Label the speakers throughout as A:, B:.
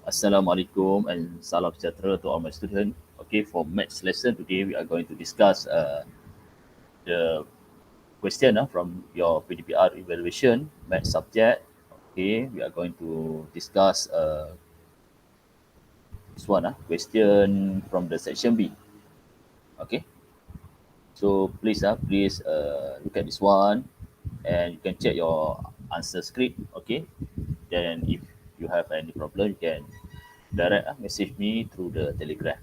A: Assalamualaikum and salam sejahtera to all my students. Okay, for maths lesson today, we are going to discuss the question from your pdpr evaluation maths subject. Okay, we are going to discuss this one, question from the section B. Okay, so please look at this one and you can check your answer script. Okay, then if you have any problem, you can direct message me through the telegram.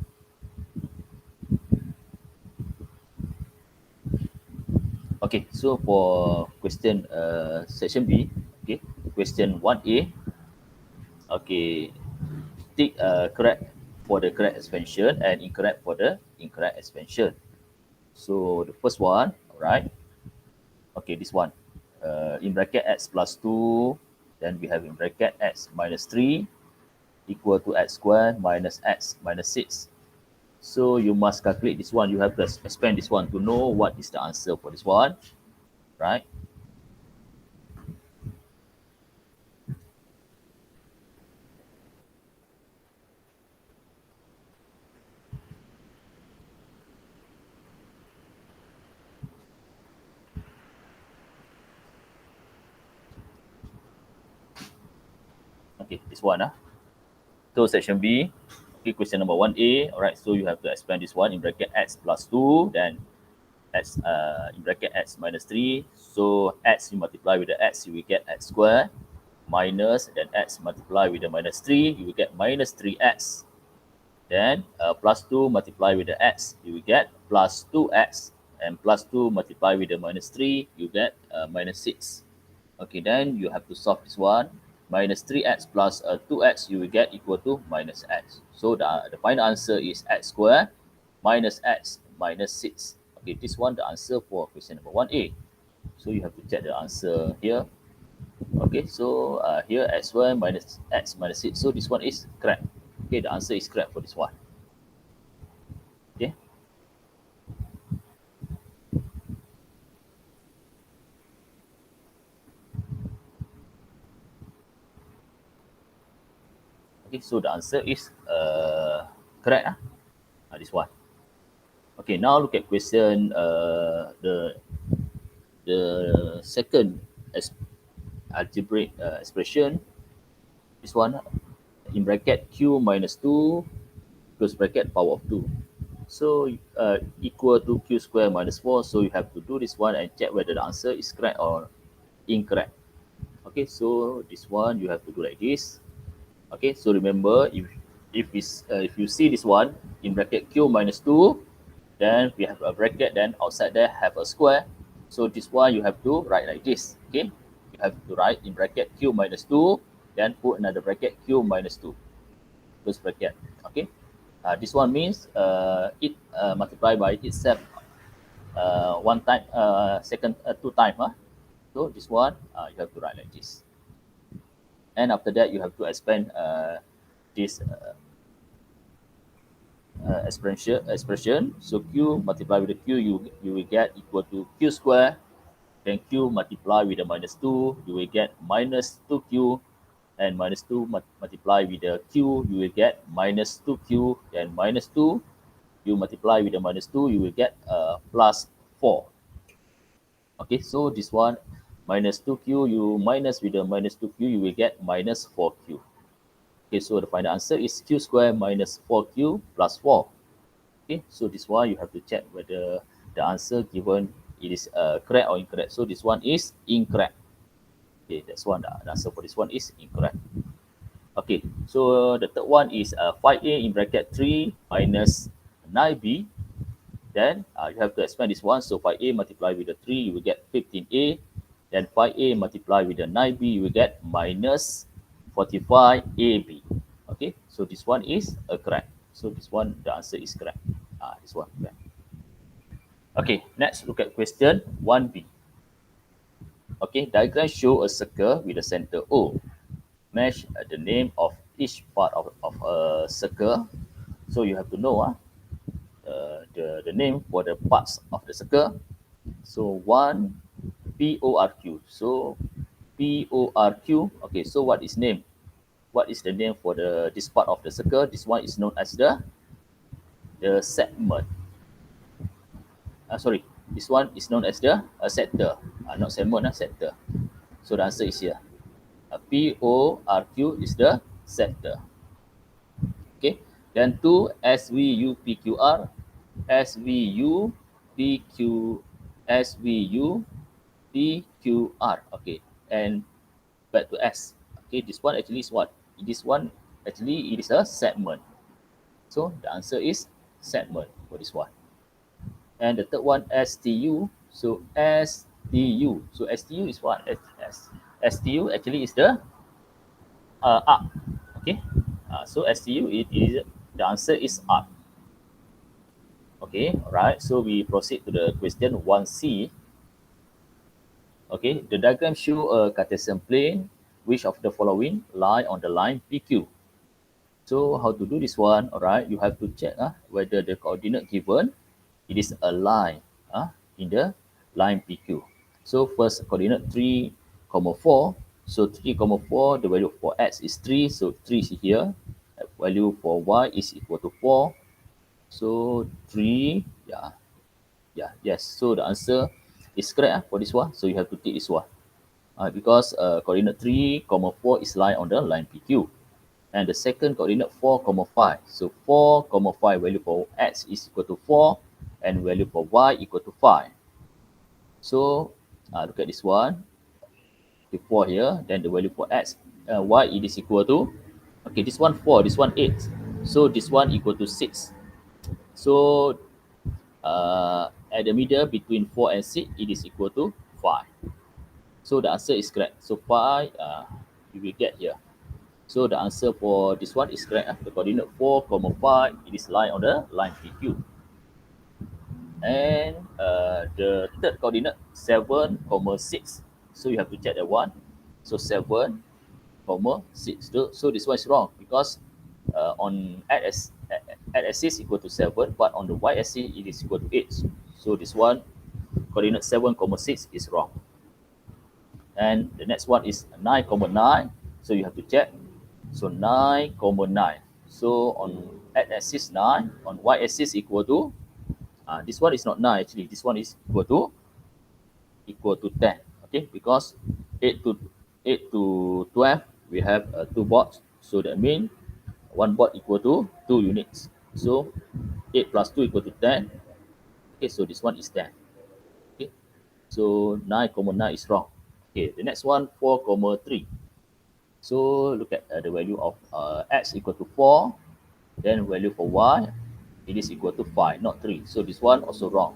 A: Okay, so for question section B, okay, question 1A, okay, tick correct for the correct expansion and incorrect for the incorrect expansion. So the first one, all right, okay, this one, in bracket x plus 2, then we have in bracket x minus 3 equal to x squared minus x minus 6. So you must calculate this one. You have to expand this one to know what is the answer for this one, right? Okay, this one. So section B, okay, question number 1A. All right, so you have to expand this one in bracket x plus 2, then x in bracket x minus 3. So x you multiply with the x, you will get x squared minus, then x multiply with the minus 3, you will get minus 3x. Then plus 2 multiply with the x, you will get plus 2x, and plus 2 multiply with the minus 3, you get minus 6. Okay, then you have to solve this one. Minus 3x plus 2x, you will get equal to minus x. So the final answer is x squared minus x minus 6. Okay, this one the answer for question number 1A. So you have to check the answer here. Okay, so here x squared minus x minus 6. So this one is correct. Okay, the answer is correct for this one. Okay. Okay, so the answer is correct. This one. Okay, now look at question the second algebraic expression. This one in bracket q minus 2 close bracket power of 2. So equal to q square minus 4. So you have to do this one and check whether the answer is correct or incorrect. Okay, so this one you have to do like this. Okay, so remember if you see this one in bracket q minus 2, then we have a bracket, then outside there have a square. So this one you have to write like this. Okay, you have to write in bracket q minus 2, then put another bracket q minus 2 close bracket. Okay, this one means it multiply by itself one time, second two time. So this one you have to write like this, and after that you have to expand this expression. So q multiply with the q, you will get equal to q square. Then q multiply with the minus 2, you will get minus 2q. And minus 2 multiply with the q, you will get minus 2q. Then minus 2, you multiply with the minus 2, you will get plus 4. Okay, so this one minus 2q, you minus with the minus 2q, you will get minus 4q. Okay, so the final answer is q square minus 4q plus 4. Okay, so this one you have to check whether the answer given it is correct or incorrect. So this one is incorrect. Okay, that's one. The answer for this one is incorrect. Okay, so the third one is 5a in bracket 3 minus 9b. Then you have to expand this one. So 5a multiply with the 3, you will get 15a. Then 5a multiply with the 9b, you will get minus 45ab. Okay, so this one is correct. So this one, the answer is correct. This one correct. Okay, next look at question 1b. Okay, diagram show a circle with a center O. Match the name of each part of a circle. So you have to know the name for the parts of the circle. So one PORQ. So PORQ. Okay, so what is name? what is the name for this part of the circle? This one is known as the segment. Sorry, this one is known as the sector. Not segment, sector. So the answer is here. PORQ is the sector. Okay. Then 2 SVUPQR, SVUPQ, SVUPQR. Okay. And back to S. Okay, this one actually is what? This one actually it is a segment. So the answer is segment for this one. And the third one, STU. So STU. So STU is what? STU actually is the arc. Okay. So STU it is the answer is arc. Okay. All right. So we proceed to the question 1C. Okay. The diagram show a Cartesian plane. Which of the following lie on the line PQ? So how to do this one? All right. You have to check whether the coordinate given it is a line in the line PQ. So first coordinate 3, 4. So 3, 4, the value for x is 3. So 3 is here. Value for y is equal to 4. So 3, yes. So the answer is correct for this one. So you have to take this one. Because coordinate 3, 4 is lie on the line PQ. And the second coordinate 4, 5. So 4, 5 value for x is equal to 4 and value for y equal to 5. So look at this one. The 4 here, then the value for x, y it is equal to, okay, this one 4, this one 8. So this one equal to 6. So at the middle between 4 and 6, it is equal to 5. So the answer is correct. So 5, you will get here. So the answer for this one is correct. The coordinate 4, 5, it is lie on the line PQ. And the third coordinate 7, 6. So you have to check that one. So 7, 6. So this one is wrong because on x-axis equal to 7, but on the y-axis it is equal to 8. So this one, coordinate 7, 6 is wrong. And the next one is 9, 9. So you have to check. So 9, 9. So on x-axis 9, on y-axis equal to, this one is not 9 actually. This one is equal to 10. Okay, because 8 to 12 we have 2 boards. So that means 1 board equal to 2 units. So 8 plus 2 equal to 10. Okay, so this one is 10. Okay, so 9, 9 is wrong. Okay, the next one 4, 3. So look at the value of x equal to 4. Then value for y, it is equal to 5, not 3. So this one also wrong.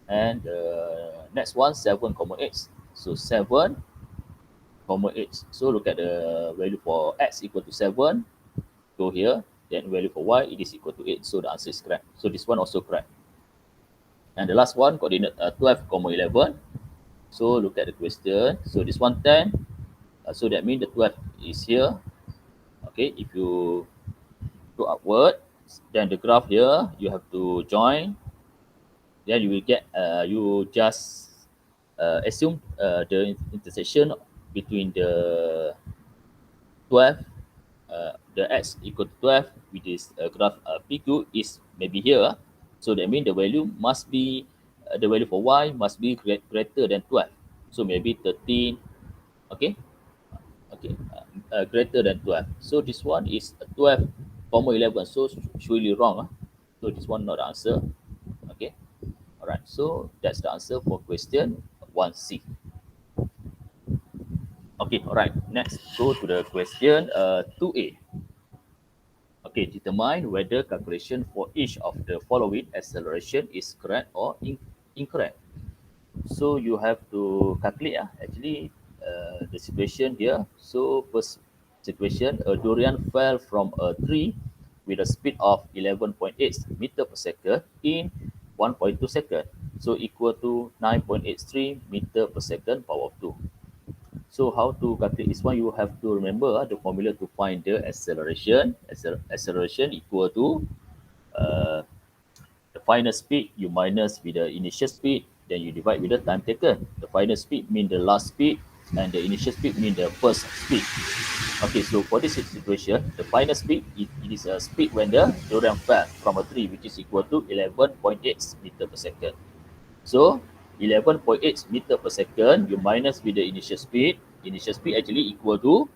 A: And the next one 7, 8. So 7, 8. So look at the value for x equal to 7. Go here. Then value for y, it is equal to 8. So the answer is correct. So this one also correct. And the last one, coordinate 12, 11. So look at the question. So this one 10. So that means the 12 is here. Okay, if you go upward, then the graph here, you have to join. Then you will get, you just assume the intersection between the 12, the x equal to 12 with this graph PQ is maybe here. So that means the value must be, the value for y must be greater than 12. So maybe 13, okay? Okay, greater than 12. So this one is 12, 11. So surely wrong. So this one not the answer. Okay. All right. So that's the answer for question 1C. Okay. All right. Next, go to the question 2A. Okay. Determine whether calculation for each of the following acceleration is correct or incorrect. So you have to calculate actually the situation here. So first situation, a durian fell from a tree with a speed of 11.8 meter per second in 1.2 second. So equal to 9.83 meter per second power of 2. So how to calculate this one? You have to remember the formula to find the acceleration. Acceleration equal to the final speed you minus with the initial speed, then you divide with the time taken. The final speed means the last speed, and the initial speed means the first speed. Okay, so for this situation, the final speed, it is a speed when the durian fell from a tree, which is equal to 11.8 meter per second. So 11.8 meter per second, you minus with the initial speed. Initial speed actually equal to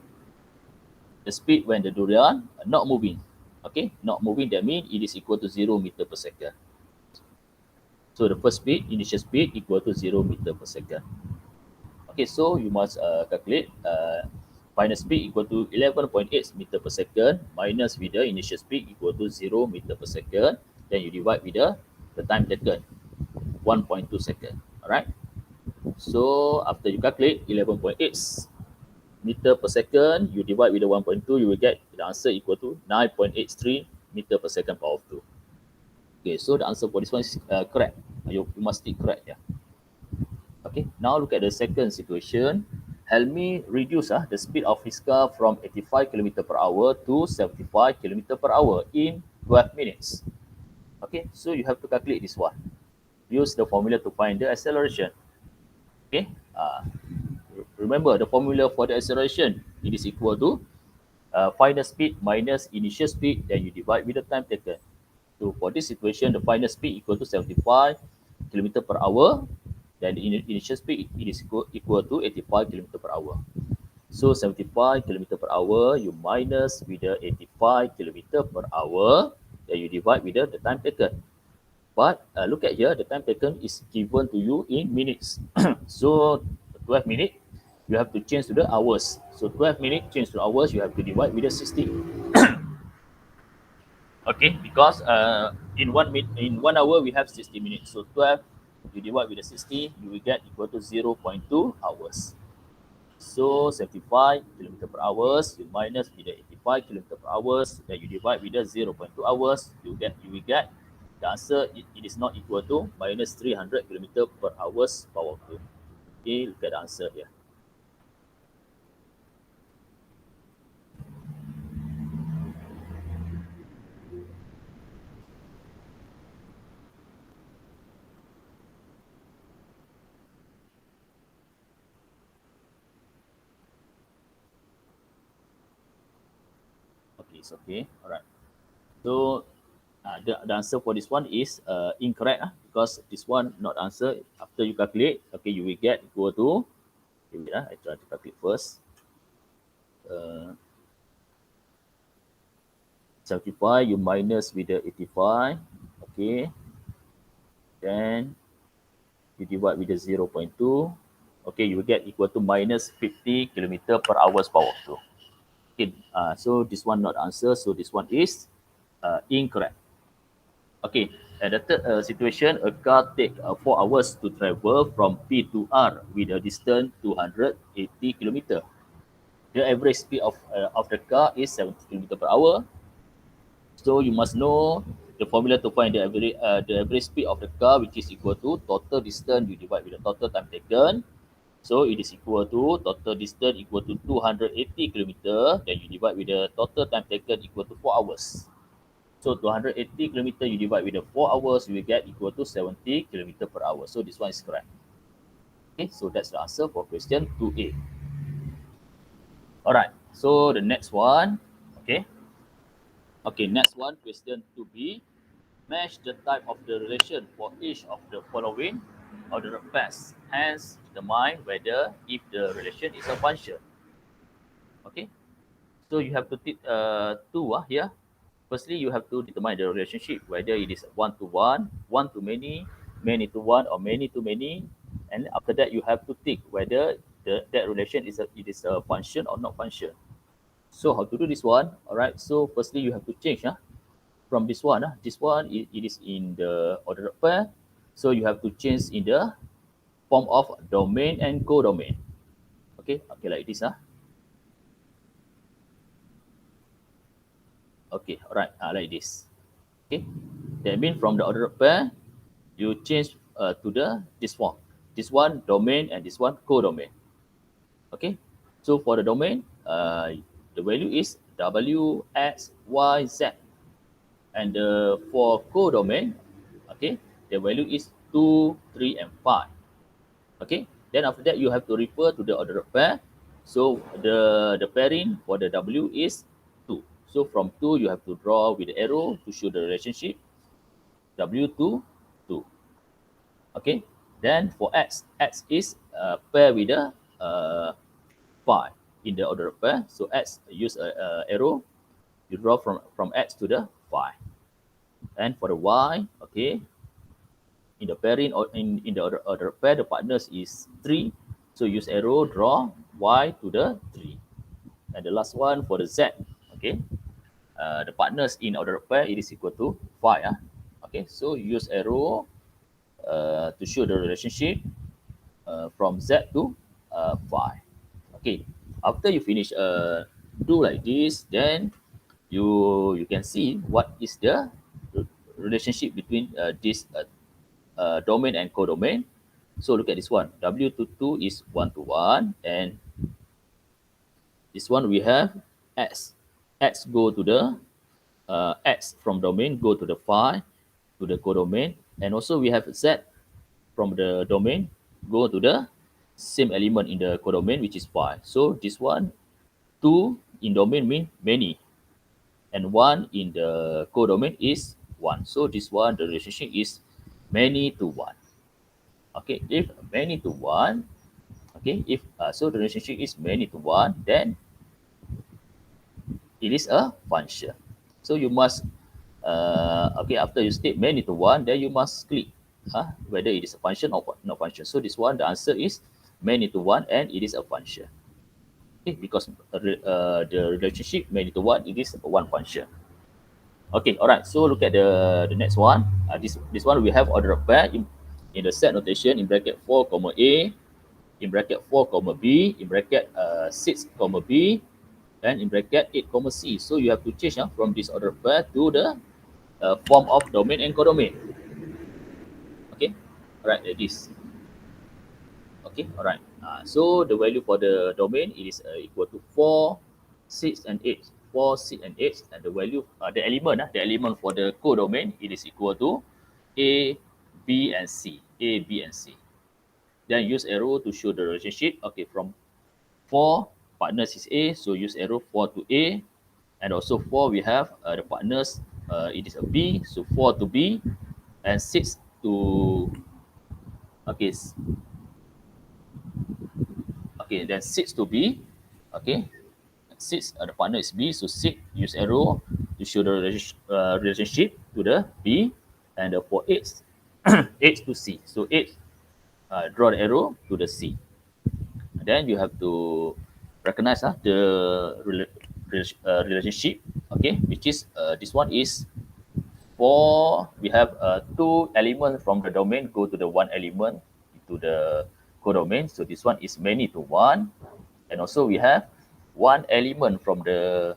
A: the speed when the durian not moving. Okay, not moving, that means it is equal to 0 meter per second. So the first speed, initial speed equal to 0 meter per second. Okay, so you must calculate final speed equal to 11.8 meter per second minus with the initial speed equal to 0 meter per second. Then you divide with the time taken, 1.2 second. Alright. So after you calculate 11.8 meter per second, you divide with the 1.2, you will get the answer equal to 9.83 meter per second power of 2. Okay, so the answer for this one is correct. You must be correct. Yeah. Okay, now look at the second situation. Helmi reduce the speed of his car from 85 km per hour to 75 km per hour in 12 minutes. Okay, so you have to calculate this one. Use the formula to find the acceleration. Okay, remember the formula for the acceleration. It is equal to final speed minus initial speed, then you divide with the time taken. So for this situation, the final speed equal to 75 km per hour. Then the initial speed it is equal to 85 km per hour. So 75 km per hour, you minus with the 85 km per hour, then you divide with the time taken. But look at here, the time taken is given to you in minutes. So 12 minutes, you have to change to the hours. So 12 minutes change to hours, you have to divide with the 60. Okay, because in 1 hour we have 60 minutes. So 12 you divide with the 60, you will get equal to 0.2 hours. So 75 km per hours, you minus with the 85 km per hours, then you divide with the 0.2 hours, you will get the answer. It is not equal to minus 300 km per hours power 2. Okay, look at the answer here. Okay, it's okay. All right. So the answer for this one is incorrect because this one not answer. After you calculate, okay, you will get equal to, wait, I try to calculate first. 75 you minus with the 85, okay, then you divide with the 0.2, okay, you will get equal to minus 50 kilometer per hours power of 2. Okay, so this one not answer, so this one is incorrect. Okay, at the third situation, a car take 4 hours to travel from P to R with a distance 280 kilometer. The average speed of the car is 70 kilometer per hour. So you must know the formula to find the average speed of the car, which is equal to total distance you divide with the total time taken. So it is equal to total distance equal to 280 kilometer. Then you divide with the total time taken equal to 4 hours. So 280 kilometer you divide with the 4 hours, you will get equal to 70 kilometer per hour. So this one is correct. Okay, so that's the answer for question 2A. All right. So the next one, okay. Okay, next one, question 2B. Match the type of the relation for each of the following ordered pairs. Hence, determine whether if the relation is a function. Okay, so you have to take two here. Firstly, you have to determine the relationship, whether it is one to one to many to one, or many to many. And after that, you have to tick whether that relation it is a function or not function. So how to do this one? All right. So firstly, you have to change from this one. This one it is in the ordered pair. So you have to change in the form of domain and codomain. Okay. Okay, like this. Okay. All right. Like this. Okay. That means from the ordered pair, you change to this form. This one domain and this one codomain. Okay. So for the domain, the value is W, X, Y, Z. And for codomain, okay, the value is 2, 3, and 5. Okay. Then after that, you have to refer to the order of pair. So the pairing for the W is 2. So from 2, you have to draw with the arrow to show the relationship W to 2. Okay. Then for X, X is pair with the 5 in the order of pair. So X, use a arrow, you draw from X to the 5. And for the Y, okay, in the pairing or in the order pair, the partners is 3. So use arrow, draw Y to the 3. And the last one for the Z, okay, the partners in order pair, it is equal to 5. Okay, so use arrow to show the relationship from Z to 5. Okay, after you finish do like this, then you can see what is the relationship between this domain and codomain. So look at this one. W to 2 is 1 to 1, and this one we have X. X go to the X from domain go to the 5 to the codomain, and also we have Z from the domain go to the same element in the codomain, which is 5. So this one, 2 in domain mean many, and 1 in the codomain is 1. So this one, the relationship is many to 1. Okay, if many to 1, okay, if so the relationship is many to 1, then it is a function. So you must okay, after you state many to 1, then you must click whether it is a function or not function. So this one, the answer is many to 1, and it is a function. Okay, because the relationship many to 1, it is one function. Okay, all right. So look at the next one. This one we have order of pair in the set notation in bracket 4 comma A, in bracket 4 comma B, in bracket 6 comma B, and in bracket 8 comma C. So you have to change from this order of pair to the form of domain and codomain. Okay, all right, like this. Okay, all right. So the value for the domain, it is equal to 4, 6, and 8. 4, 6, and 8, and the value, the element for the codomain, it is equal to A, B, and C. A, B, and C. Then use arrow to show the relationship. Okay, from 4, partners is A, so use arrow 4 to A. And also 4, we have the partners, it is a B, so 4 to B, and 6 to, okay, okay, then 6 to B, okay, 6, the partner is B, so 6, use arrow to show the relationship to the B, and for 8, 8 to C, so 8, draw the arrow to the C. And then you have to recognize the relationship, okay, which is this one is for, we have 2 elements from the domain go to the 1 element into the codomain. So this one is many to 1. And also we have 1 element from the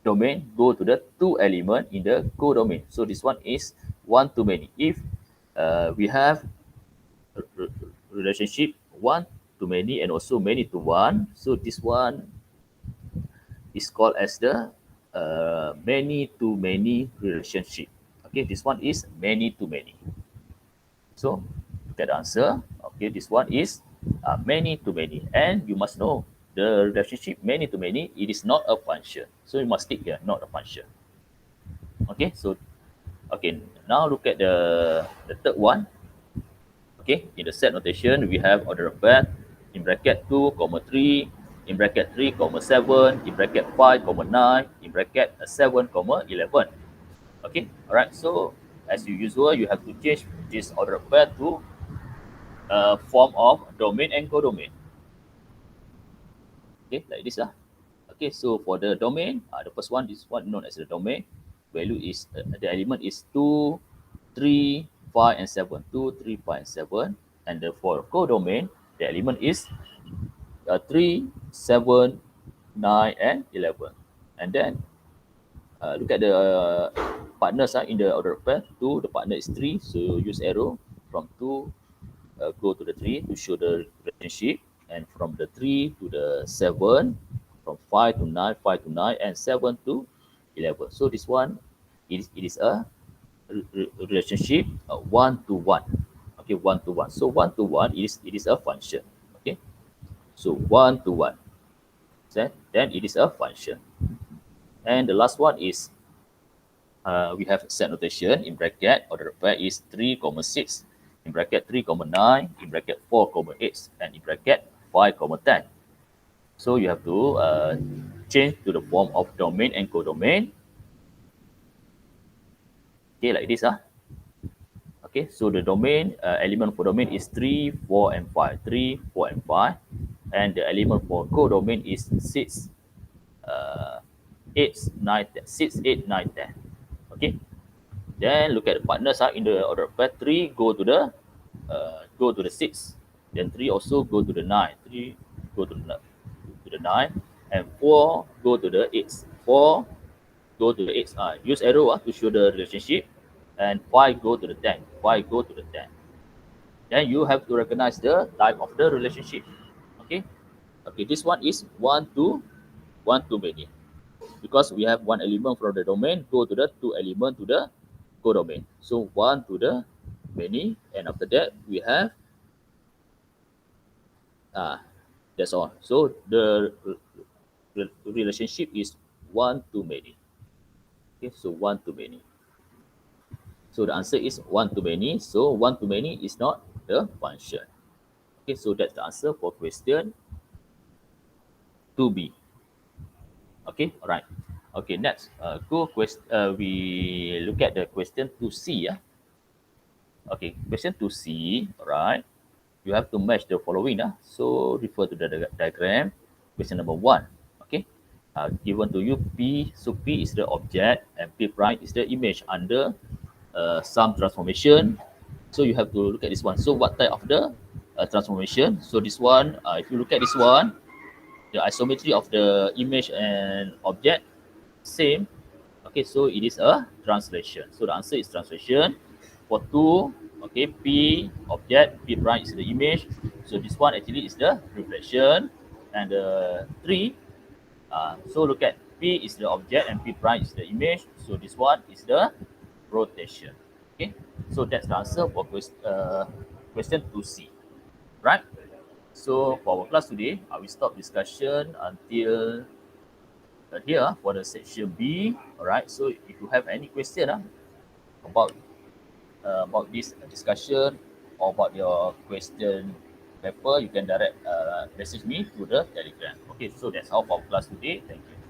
A: domain go to the 2 element in the codomain. So this one is 1 to many. If we have relationship 1 to many and also many to 1, so this one is called as the many to many relationship. Okay, this one is many to many. So look at the answer. Okay, this one is many to many, and you must know the relationship many to many, it is not a function. So you must stick here, not a function. Okay, so okay, now look at the third one. Okay, in the set notation, we have order of pair in bracket 2, comma 3, in bracket 3, comma 7, in bracket 5, comma 9, in bracket 7, comma 11. Okay, all right. So as usual, you have to change this order of pair to form of domain and codomain. Okay, like this. Okay, so for the domain, the first one, this one known as the domain, value is, the element is 2, 3, 5, and 7. 2, 3, 5, and 7. And for codomain, the element is 3, 7, 9, and 11. And then look at the partners in the order of pair. 2, the partner is 3, so use arrow from 2 go to the 3 to show the relationship, and from the 3 to the 7, from 5 to 9, 5 to 9, and 7 to 11. So this one, it is a relationship 1 to 1. Okay, 1 to 1. So 1 to 1 it is a function. Okay, so 1 to 1. Then it is a function. And the last one is we have set notation in bracket. Order of pair is 3, 6, in bracket 3, 9, in bracket 4, 8, and in bracket 5, 10. So you have to change to the form of domain and codomain. Okay, like this. Okay, so the domain element for domain is 3, 4, and 5. 3, 4, and 5. And the element for codomain is 6, 8, 9, 10. 6, 8, 9, 10. Okay. Then look at the partners in the order of pair. 3 go to the 6. Then 3 also go to the 9. 3 go to the 9. And 4 go to the 8. 4 go to the 8. Use arrow to show the relationship. And 5 go to the 10. 5 go to the 10. Then you have to recognize the type of the relationship. Okay. Okay, this one is one to many, because we have one element from the domain go to the two element to the codomain. So one to the many, and after that we have that's all. So the relationship is one to many. Okay, so one to many. So the answer is one to many. So one to many is not the function. Okay, so that's the answer for question 2B. Okay, all right. Okay, next, we look at the question 2C. Okay, question 2C, all right. You have to match the following. So refer to the diagram. Question number 1. Okay, given to you P. So P is the object and P prime is the image under some transformation. So you have to look at this one. So what type of the transformation? So this one, if you look at this one, the isometry of the image and object same. Okay, so it is a translation. So the answer is translation. For 2, okay, P object, P prime is the image. So this one actually is the reflection. And 3, so look at P is the object and P prime is the image. So this one is the rotation. Okay, so that's the answer for question 2C. Right? So for our class today, I will stop discussion until here for the section B. All right. So if you have any question about this discussion or about your question paper, you can direct message me through the Telegram. Okay. So that's all for class today. Thank you.